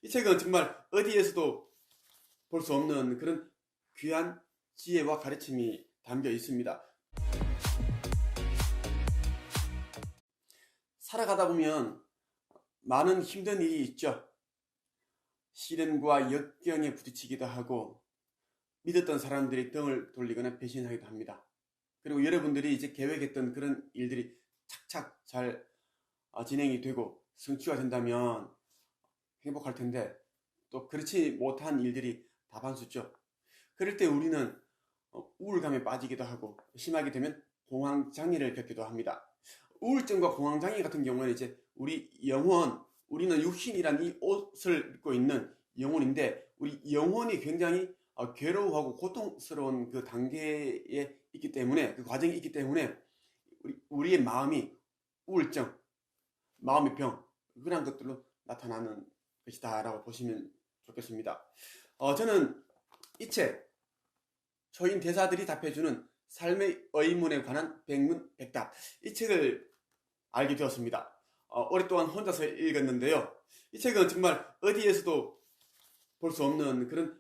이 책은 정말 어디에서도 볼 수 없는 그런 귀한 지혜와 가르침이 담겨 있습니다. 살아가다 보면 많은 힘든 일이 있죠. 시련과 역경에 부딪히기도 하고 믿었던 사람들이 등을 돌리거나 배신하기도 합니다. 그리고 여러분들이 이제 계획했던 그런 일들이 착착 잘 진행이 되고 성취가 된다면 행복할 텐데 또 그렇지 못한 일들이 다반수죠. 그럴 때 우리는 우울감에 빠지기도 하고 심하게 되면 공황장애를 겪기도 합니다. 우울증과 공황장애 같은 경우는 이제 우리 영혼, 우리는 육신이란 이 옷을 입고 있는 영혼인데 우리 영혼이 굉장히 괴로워하고 고통스러운 그 단계에 있기 때문에 그 과정이 있기 때문에 우리의 마음이 우울증, 마음의 병 그런 것들로 나타나는 것이다 라고 보시면 좋겠습니다. 저는 이 책 초인 대사들이 답해주는 삶의 의문에 관한 백문백답 이 책을 알게 되었습니다. 오랫동안 혼자서 읽었는데요. 이 책은 정말 어디에서도 볼 수 없는 그런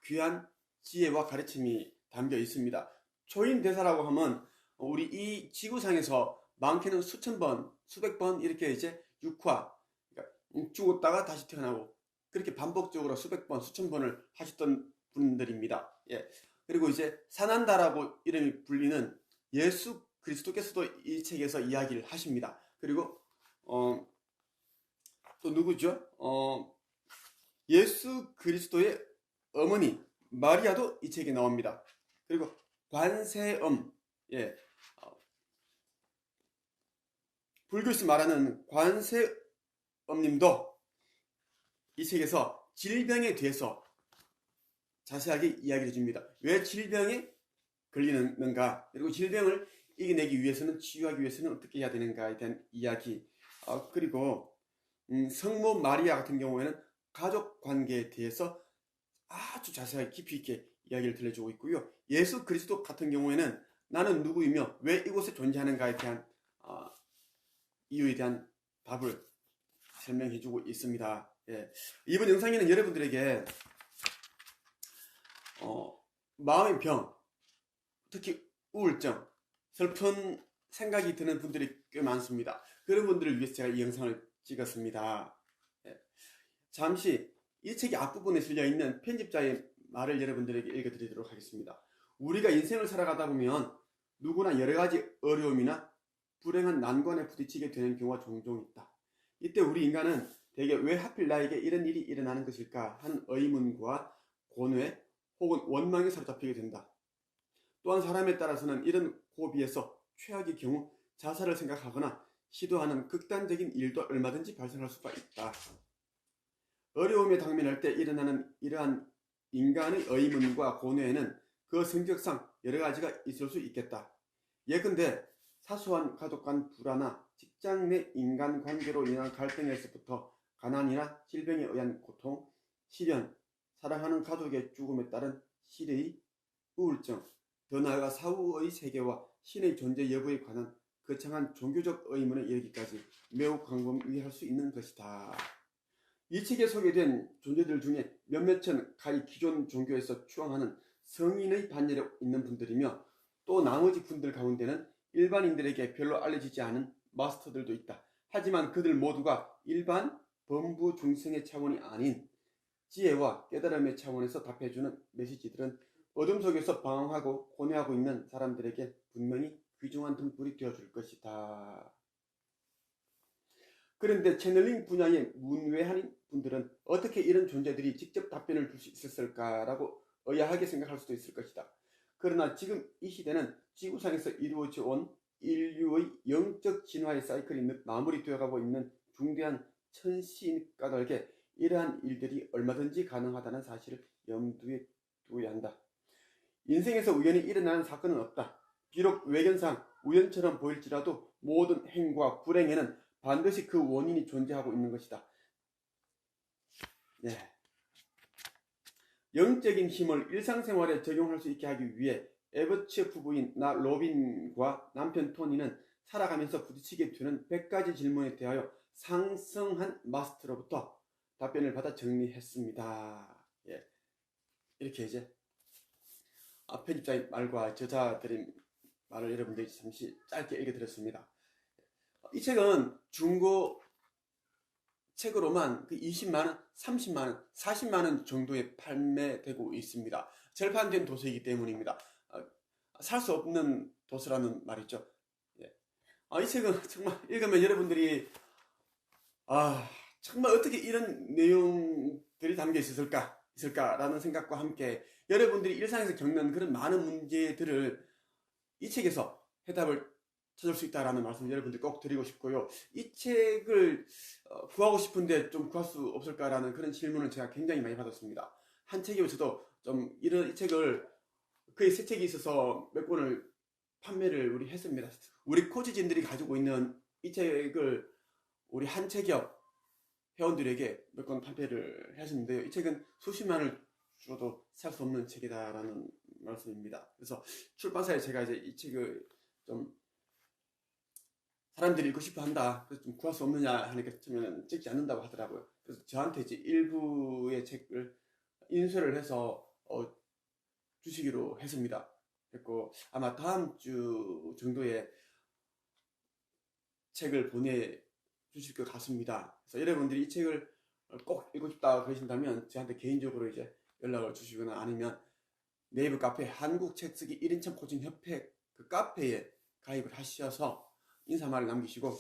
귀한 지혜와 가르침이 담겨 있습니다. 초인 대사라고 하면 우리 이 지구상에서 많게는 수천 번, 수백 번 이렇게 이제 육화, 그러니까 죽었다가 다시 태어나고 그렇게 반복적으로 수백 번, 수천 번을 하셨던 분들입니다. 예. 그리고 이제 산한다라고 이름이 불리는 예수 그리스도께서도 이 책에서 이야기를 하십니다. 그리고 또 누구죠? 예수 그리스도의 어머니 마리아도 이 책에 나옵니다. 그리고 관세음, 예, 불교에서 말하는 관세음님도 이 책에서 질병에 대해서 자세하게 이야기를 해줍니다. 왜 질병에 걸리는가, 그리고 질병을 이겨내기 위해서는, 치유하기 위해서는 어떻게 해야 되는가에 대한 이야기, 그리고 성모 마리아 같은 경우에는 가족 관계에 대해서 아주 자세하게 깊이 있게 이야기를 들려주고 있고요. 예수 그리스도 같은 경우에는 나는 누구이며 왜 이곳에 존재하는가에 대한 이유에 대한 답을 설명해주고 있습니다. 예. 이번 영상에는 여러분들에게 마음의 병, 특히 우울증, 슬픈 생각이 드는 분들이 꽤 많습니다. 그런 분들을 위해서 제가 이 영상을 찍었습니다. 예. 잠시 이 책의 앞부분에 실려있는 편집자의 말을 여러분들에게 읽어드리도록 하겠습니다. 우리가 인생을 살아가다 보면 누구나 여러가지 어려움이나 불행한 난관에 부딪히게 되는 경우가 종종 있다. 이때 우리 인간은 대개 왜 하필 나에게 이런 일이 일어나는 것일까 하는 의문과 고뇌 혹은 원망에 사로잡히게 된다. 또한 사람에 따라서는 이런 고비에서 최악의 경우 자살을 생각하거나 시도하는 극단적인 일도 얼마든지 발생할 수가 있다. 어려움에 당면할 때 일어나는 이러한 인간의 의문과 고뇌에는 그 성격상 여러 가지가 있을 수 있겠다. 예컨대 사소한 가족 간 불화나 직장 내 인간관계로 인한 갈등에서부터 가난이나 질병에 의한 고통, 시련, 사랑하는 가족의 죽음에 따른 시의 우울증, 더 나아가 사후의 세계와 신의 존재 여부에 관한 거창한 종교적 의문에 이르기까지 매우 광범위할 수 있는 것이다. 이 책에 소개된 존재들 중에 몇몇은 가히 기존 종교에서 추앙하는 성인의 반열에 있는 분들이며 또 나머지 분들 가운데는 일반인들에게 별로 알려지지 않은 마스터들도 있다. 하지만 그들 모두가 일반 범부 중생의 차원이 아닌 지혜와 깨달음의 차원에서 답해주는 메시지들은 어둠 속에서 방황하고 고뇌하고 있는 사람들에게 분명히 귀중한 등불이 되어줄 것이다. 그런데 채널링 분야의 문외한인 분들은 어떻게 이런 존재들이 직접 답변을 줄 수 있었을까라고 의아하게 생각할 수도 있을 것이다. 그러나 지금 이 시대는 지구상에서 이루어져 온 인류의 영적 진화의 사이클이 마무리되어가고 있는 중대한 천시인 까닭에 이러한 일들이 얼마든지 가능하다는 사실을 염두에 두어야 한다. 인생에서 우연히 일어나는 사건은 없다. 비록 외견상 우연처럼 보일지라도 모든 행과 불행에는 반드시 그 원인이 존재하고 있는 것이다. 네. 영적인 힘을 일상생활에 적용할 수 있게 하기 위해 에버츠 부부인 나 로빈과 남편 토니는 살아가면서 부딪히게 되는 100가지 질문에 대하여 상성한 마스터로부터 답변을 받아 정리했습니다. 예, 이렇게 이제 편집자의 말과 저자들의 말을 여러분들이 잠시 짧게 읽어드렸습니다. 이 책은 중고 책으로만 그 20만원, 30만원, 40만원 정도에 판매되고 있습니다. 절판된 도서이기 때문입니다. 살 수 없는 도서라는 말이죠. 예. 이 책은 정말 읽으면 여러분들이 정말 어떻게 이런 내용들이 담겨 있을까라는 생각과 함께 여러분들이 일상에서 겪는 그런 많은 문제들을 이 책에서 해답을 찾을 수 있다라는 말씀 여러분들 꼭 드리고 싶고요. 이 책을 구하고 싶은데 좀 구할 수 없을까라는 그런 질문을 제가 굉장히 많이 받았습니다. 한 책이면 저도 좀 이 책을 거의 세 책이 있어서 몇 권을 판매를 우리 했습니다. 우리 코치진들이 가지고 있는 이 책을 우리 한 책협 회원들에게 몇 권 판매를 했었는데요. 이 책은 수십만을 줘도 살 수 없는 책이다라는 말씀입니다. 그래서 출판사에 제가 이제 이 책을 좀 사람들이 읽고 싶어 한다. 그래서 좀 구할 수 없느냐 하니까 처음에는 찍지 않는다고 하더라고요. 그래서 저한테 이제 일부의 책을 인쇄를 해서 주시기로 했습니다. 그리고 아마 다음 주 정도에 책을 보내주실 것 같습니다. 그래서 여러분들이 이 책을 꼭 읽고 싶다 그러신다면 저한테 개인적으로 이제 연락을 주시거나 아니면 네이버 카페 한국책쓰기 1인칭 코칭 협회 그 카페에 가입을 하셔서 인사말을 남기시고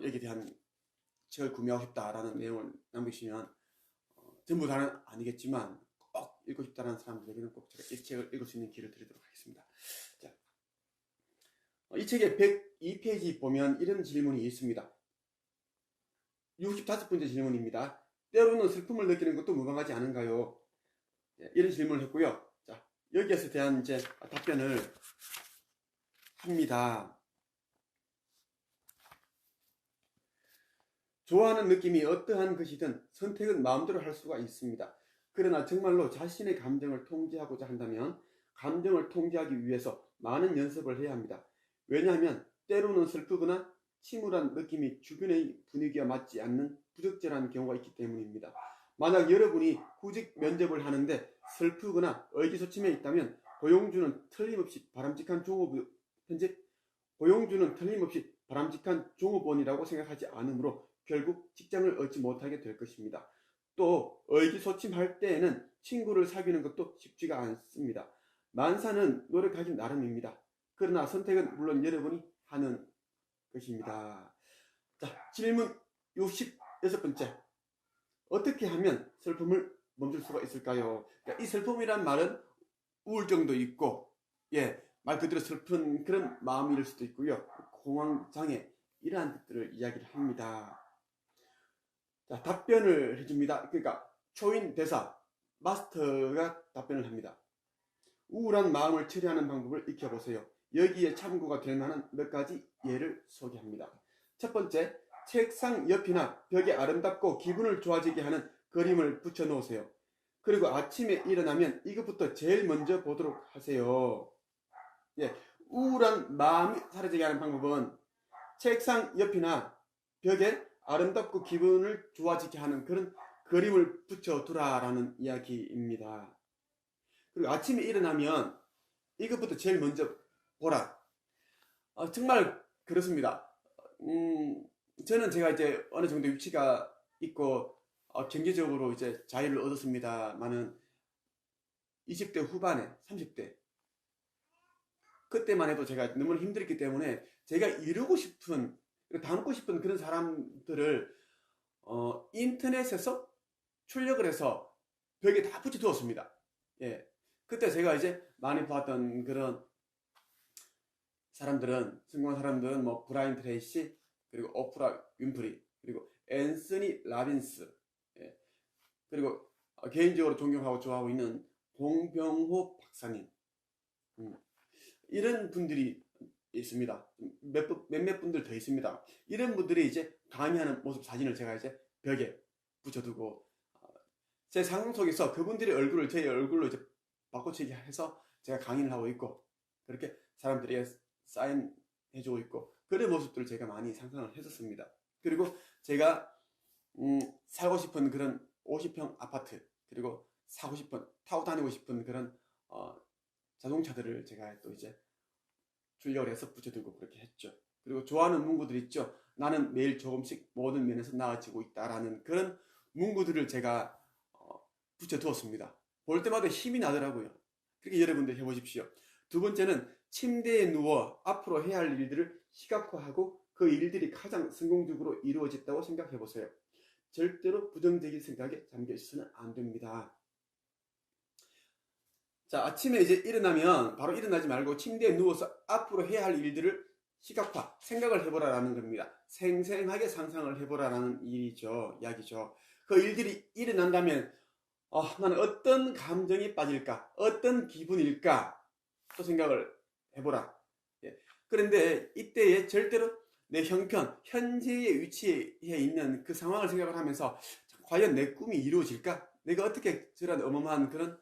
여기에 대한 책을 구매하고 싶다라는 내용을 남기시면 전부 다는 아니겠지만 꼭 읽고 싶다는 사람들에게는 꼭 제가 이 책을 읽을 수 있는 기회를 드리도록 하겠습니다. 자, 이 책의 102페이지 보면 이런 질문이 있습니다. 65번째 질문입니다. 때로는 슬픔을 느끼는 것도 무방하지 않은가요? 이런 질문을 했고요. 자, 여기에서 대한 이제 답변을 합니다. 좋아하는 느낌이 어떠한 것이든 선택은 마음대로 할 수가 있습니다. 그러나 정말로 자신의 감정을 통제하고자 한다면 감정을 통제하기 위해서 많은 연습을 해야 합니다. 왜냐하면 때로는 슬프거나 침울한 느낌이 주변의 분위기와 맞지 않는 부적절한 경우가 있기 때문입니다. 만약 여러분이 구직 면접을 하는데 슬프거나 의기소침해 있다면 고용주는 틀림없이 바람직한 종업원이라고 생각하지 않으므로 결국 직장을 얻지 못하게 될 것입니다. 또 의기소침할 때에는 친구를 사귀는 것도 쉽지가 않습니다. 만사는 노력하기 나름입니다. 그러나 선택은 물론 여러분이 하는 것입니다. 자, 질문 66번째. 어떻게 하면 슬픔을 멈출 수가 있을까요? 그러니까 이 슬픔이란 말은 우울증도 있고, 말 그대로 슬픈 그런 마음일 수도 있고요. 공황장애, 이러한 것들을 이야기를 합니다. 자, 답변을 해줍니다. 그러니까 초인 대사, 마스터가 답변을 합니다. 우울한 마음을 처리하는 방법을 익혀보세요. 여기에 참고가 될 만한 몇 가지 예를 소개합니다. 첫 번째, 책상 옆이나 벽에 아름답고 기분을 좋아지게 하는 그림을 붙여 놓으세요. 그리고 아침에 일어나면 이것부터 제일 먼저 보도록 하세요. 우울한 마음이 사라지게 하는 방법은 책상 옆이나 벽에 아름답고 기분을 좋아지게 하는 그런 그림을 붙여두라라는 이야기입니다. 그리고 아침에 일어나면 이것부터 제일 먼저 보라. 정말 그렇습니다. 저는 제가 이제 어느 정도 위치가 있고 경제적으로 이제 자유를 얻었습니다만은 20대 후반에 30대 그때만 해도 제가 너무 힘들었기 때문에 제가 이루고 싶은 담고 싶은 그런 사람들을 인터넷에서 출력을 해서 벽에 다 붙여두었습니다. 그때 제가 이제 많이 봤던 그런 사람들은 성공한 사람들은 뭐 브라이언 트레이시, 그리고 오프라 윈프리, 그리고 앤서니 라빈스, 그리고 개인적으로 존경하고 좋아하고 있는 봉병호 박사님, 이런 분들이 있습니다. 몇몇 분들 더 있습니다. 이런 분들이 이제 강의하는 모습 사진을 제가 이제 벽에 붙여두고 제 상상 속에서 그분들의 얼굴을 제 얼굴로 이제 바꿔치기 해서 제가 강의를 하고 있고 그렇게 사람들에게 사인해주고 있고 그런 모습들을 제가 많이 상상을 했었습니다. 그리고 제가 살고 싶은 그런 50평 아파트, 그리고 사고 싶은, 타고 다니고 싶은 그런 자동차들을 제가 또 이제 출력을 해서 붙여두고 그렇게 했죠. 그리고 좋아하는 문구들 있죠. 나는 매일 조금씩 모든 면에서 나아지고 있다라는 그런 문구들을 제가 붙여두었습니다. 볼 때마다 힘이 나더라고요. 그렇게 여러분들 해보십시오. 두 번째는 침대에 누워 앞으로 해야 할 일들을 시각화하고 그 일들이 가장 성공적으로 이루어졌다고 생각해보세요. 절대로 부정적인 생각에 잠겨 있어서는 안 됩니다. 자, 아침에 이제 일어나면 바로 일어나지 말고 침대에 누워서 앞으로 해야 할 일들을 시각화, 생각을 해보라라는 겁니다. 생생하게 상상을 해보라라는 이야기죠. 그 일들이 일어난다면 나는 어떤 감정이 빠질까? 어떤 기분일까? 또 생각을 해보라. 예. 그런데 이때에 절대로 내 형편, 현재의 위치에 있는 그 상황을 생각을 하면서 과연 내 꿈이 이루어질까? 내가 어떻게 저런 어마어마한 그런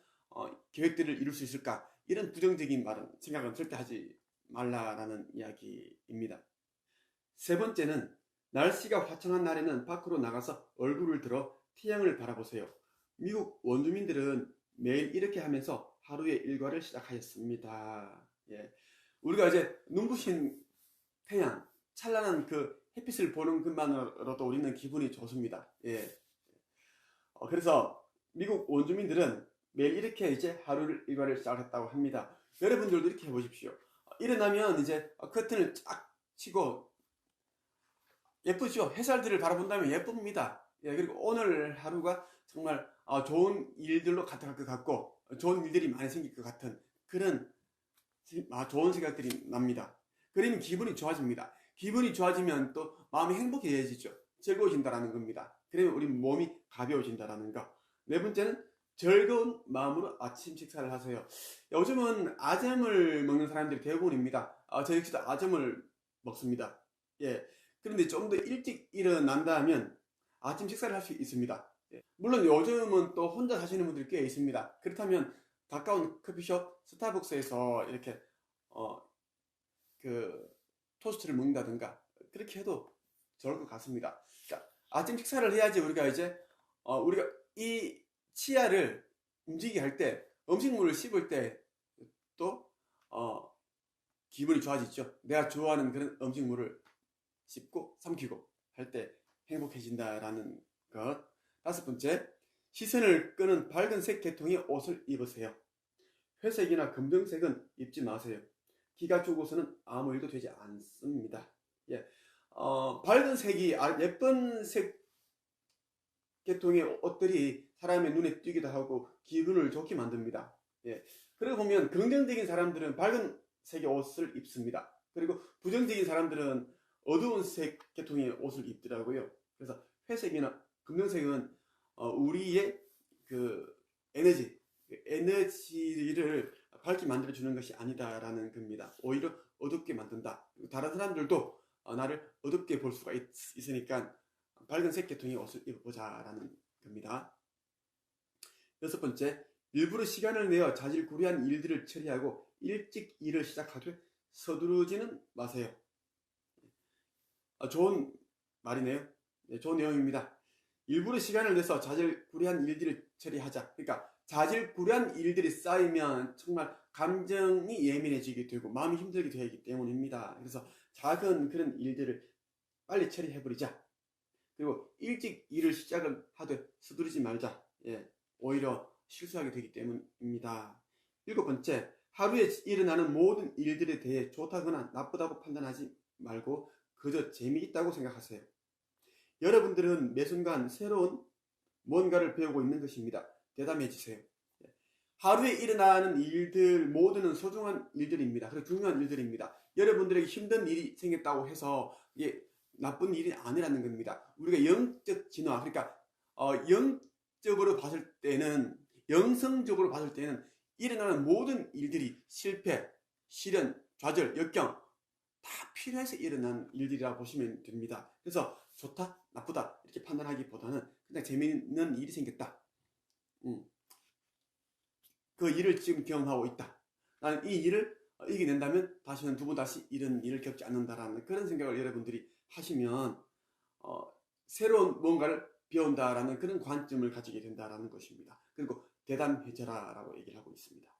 계획들을 이룰 수 있을까? 이런 부정적인 말은, 생각은 절대 하지 말라라는 이야기입니다. 세 번째는 날씨가 화창한 날에는 밖으로 나가서 얼굴을 들어 태양을 바라보세요. 미국 원주민들은 매일 이렇게 하면서 하루의 일과를 시작하였습니다. 예. 우리가 이제 눈부신 태양, 찬란한 그 햇빛을 보는 것만으로도 우리는 기분이 좋습니다. 예. 그래서 미국 원주민들은 매일 이렇게 이제 하루를 일과를 시작했다고 합니다. 여러분들도 이렇게 해보십시오. 일어나면 이제 커튼을 쫙 치고 예쁘죠? 햇살들을 바라본다면 예쁩니다. 예, 그리고 오늘 하루가 정말 좋은 일들로 가득할 것 같고 좋은 일들이 많이 생길 것 같은 그런 좋은 생각들이 납니다. 그러면 기분이 좋아집니다. 기분이 좋아지면 또 마음이 행복해지죠. 즐거워진다는 겁니다. 그러면 우리 몸이 가벼워진다는 거. 네 번째는 즐거운 마음으로 아침 식사를 하세요. 요즘은 아점을 먹는 사람들이 대부분입니다. 저 역시도 아점을 먹습니다. 예. 그런데 좀 더 일찍 일어난다면 아침 식사를 할 수 있습니다. 예. 물론 요즘은 또 혼자 사시는 분들이 꽤 있습니다. 그렇다면 가까운 커피숍, 스타벅스에서 이렇게 그 토스트를 먹는다든가 그렇게 해도 좋을 것 같습니다. 자, 아침 식사를 해야지 우리가 이제 우리가 이 치아를 움직이게 할 때, 음식물을 씹을 때 또 기분이 좋아지죠. 내가 좋아하는 그런 음식물을 씹고 삼키고 할 때 행복해진다라는 것. 다섯 번째, 시선을 끄는 밝은색 계통의 옷을 입으세요. 회색이나 검정색은 입지 마세요. 기가 죽어서는 아무 일도 되지 않습니다. 예. 밝은 색이 예쁜 색 계통의 옷들이 사람의 눈에 띄기도 하고 기분을 좋게 만듭니다. 예. 그러고 보면 긍정적인 사람들은 밝은 색의 옷을 입습니다. 그리고 부정적인 사람들은 어두운 색 계통의 옷을 입더라고요. 그래서 회색이나 검정색은 우리의 그 에너지를 밝게 만들어주는 것이 아니다라는 겁니다. 오히려 어둡게 만든다. 다른 사람들도 나를 어둡게 볼 수가 있으니까 밝은 색 계통의 옷을 입어보자라는 겁니다. 여섯 번째, 일부러 시간을 내어 자질구레한 일들을 처리하고 일찍 일을 시작하되 서두르지는 마세요. 좋은 말이네요. 네, 좋은 내용입니다. 일부러 시간을 내서 자질구레한 일들을 처리하자. 그러니까 자질구레한 일들이 쌓이면 정말 감정이 예민해지게 되고 마음이 힘들게 되기 때문입니다. 그래서 작은 그런 일들을 빨리 처리해버리자. 그리고 일찍 일을 시작을 하되 서두르지 말자. 예, 오히려 실수하게 되기 때문입니다. 일곱 번째, 하루에 일어나는 모든 일들에 대해 좋다거나 나쁘다고 판단하지 말고 그저 재미있다고 생각하세요. 여러분들은 매 순간 새로운 뭔가를 배우고 있는 것입니다. 대담해 주세요. 하루에 일어나는 일들 모두는 소중한 일들입니다. 그리고 중요한 일들입니다. 여러분들에게 힘든 일이 생겼다고 해서 이게 나쁜 일이 아니라는 겁니다. 우리가 영적 진화, 그러니까 영적으로 봤을 때는, 영성적으로 봤을 때는 일어나는 모든 일들이 실패, 시련, 좌절, 역경 다 필요해서 일어난 일들이라고 보시면 됩니다. 그래서 좋다, 나쁘다 이렇게 판단하기보다는 그냥 재미있는 일이 생겼다. 그 일을 지금 경험하고 있다. 나는 이 일을 이겨낸다면 다시는 두 번 다시 이런 일을 겪지 않는다라는 그런 생각을 여러분들이 하시면 새로운 뭔가를 배운다라는 그런 관점을 가지게 된다라는 것입니다. 그리고 대담해져라 라고 얘기를 하고 있습니다.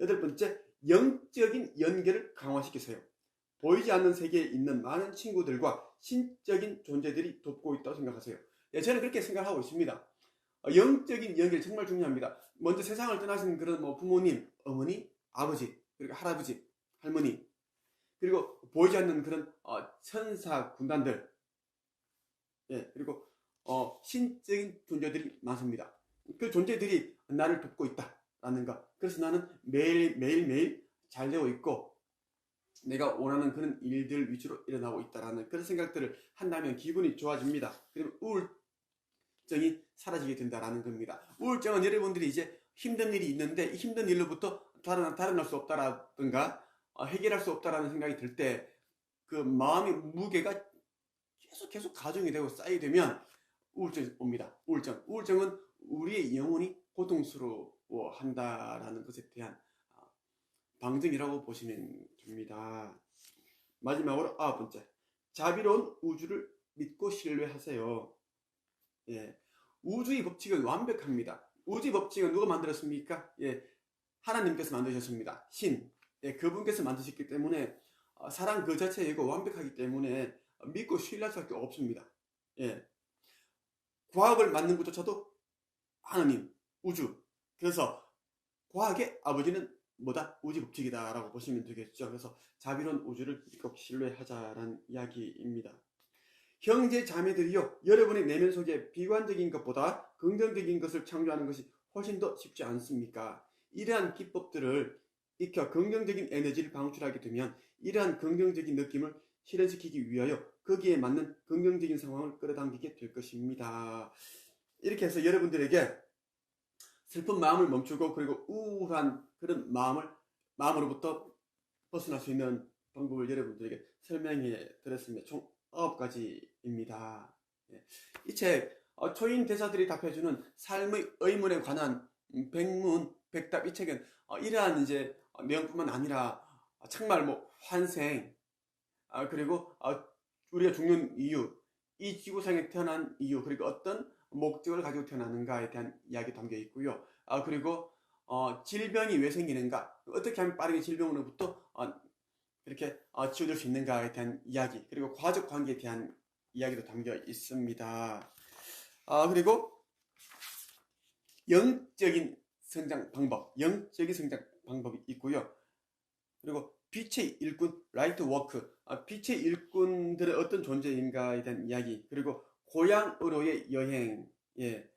여덟 번째, 영적인 연결을 강화시키세요. 보이지 않는 세계에 있는 많은 친구들과 신적인 존재들이 돕고 있다고 생각하세요. 예, 저는 그렇게 생각하고 있습니다. 영적인 연결 정말 중요합니다. 먼저 세상을 떠나신 그런 뭐 부모님, 어머니, 아버지, 그리고 할아버지, 할머니, 그리고 보이지 않는 그런 천사 군단들, 예, 그리고 신적인 존재들이 많습니다. 그 존재들이 나를 돕고 있다라는 것. 그래서 나는 매일매일 잘 되고 있고 내가 원하는 그런 일들 위주로 일어나고 있다라는 그런 생각들을 한다면 기분이 좋아집니다. 그리고 우울증이 사라지게 된다라는 겁니다. 우울증은 여러분들이 이제 힘든 일이 있는데 이 힘든 일로부터 달아날 수 없다라든가 해결할 수 없다라는 생각이 들 때 그 마음의 무게가 계속 가중이 되고 쌓이게 되면 우울증이 옵니다. 우울증은 우리의 영혼이 고통스러워한다라는 것에 대한 방증이라고 보시면 됩니다. 마지막으로 아홉 번째, 자비로운 우주를 믿고 신뢰하세요. 예, 우주의 법칙은 완벽합니다. 우주의 법칙은 누가 만들었습니까? 예, 하나님께서 만드셨습니다. 신, 예, 그분께서 만드셨기 때문에 사랑 그 자체이고 완벽하기 때문에 믿고 신뢰할 수밖에 없습니다. 예, 과학을 만든 것조차도 하나님, 우주. 그래서 과학의 아버지는 뭐다? 우주 법칙이다 라고 보시면 되겠죠. 그래서 자비로운 우주를 믿고 신뢰하자라는 이야기입니다. 형제 자매들이요, 여러분의 내면 속에 비관적인 것보다 긍정적인 것을 창조하는 것이 훨씬 더 쉽지 않습니까? 이러한 기법들을 익혀 긍정적인 에너지를 방출하게 되면 이러한 긍정적인 느낌을 실현시키기 위하여 거기에 맞는 긍정적인 상황을 끌어당기게 될 것입니다. 이렇게 해서 여러분들에게 슬픈 마음을 멈추고 그리고 우울한 그런 마음으로부터 벗어날 수 있는 방법을 여러분들에게 설명해 드렸습니다. 총 9가지입니다. 이 책 초인 대사들이 답해주는 삶의 의문에 관한 백문 백답, 이 책은 이러한 이제 내용뿐만 아니라 정말 뭐 환생, 그리고 우리가 죽는 이유, 이 지구상에 태어난 이유, 그리고 어떤 목적을 가지고 태어나는가에 대한 이야기 담겨 있고요. 그리고 질병이 왜 생기는가, 어떻게 하면 빠르게 질병으로부터 이렇게 치유될 수 있는가에 대한 이야기, 그리고 과적 관계에 대한 이야기도 담겨 있습니다. 그리고 영적인 성장 방법이 있고요. 그리고 빛의 일꾼, 라이트 워크, 빛의 일꾼들은 어떤 존재인가에 대한 이야기, 그리고 고향으로의 여행, 예,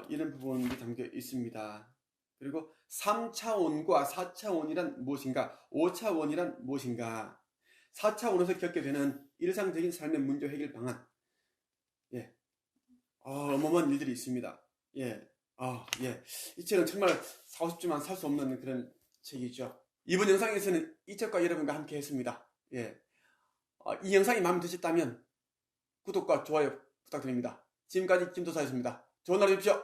이런 부분이 담겨 있습니다. 그리고 3차원과 4차원이란 무엇인가, 5차원이란 무엇인가, 4차원에서 겪게 되는 일상적인 삶의 문제 해결 방안, 예, 어마어마한 일들이 있습니다. 예, 이 책은 정말 사고 싶지만 살 수 없는 그런 책이죠. 이번 영상에서는 이 책과 여러분과 함께 했습니다. 예, 이 영상이 마음에 드셨다면 구독과 좋아요 부탁드립니다. 지금까지 김도사였습니다. 좋은 하루 되십시오.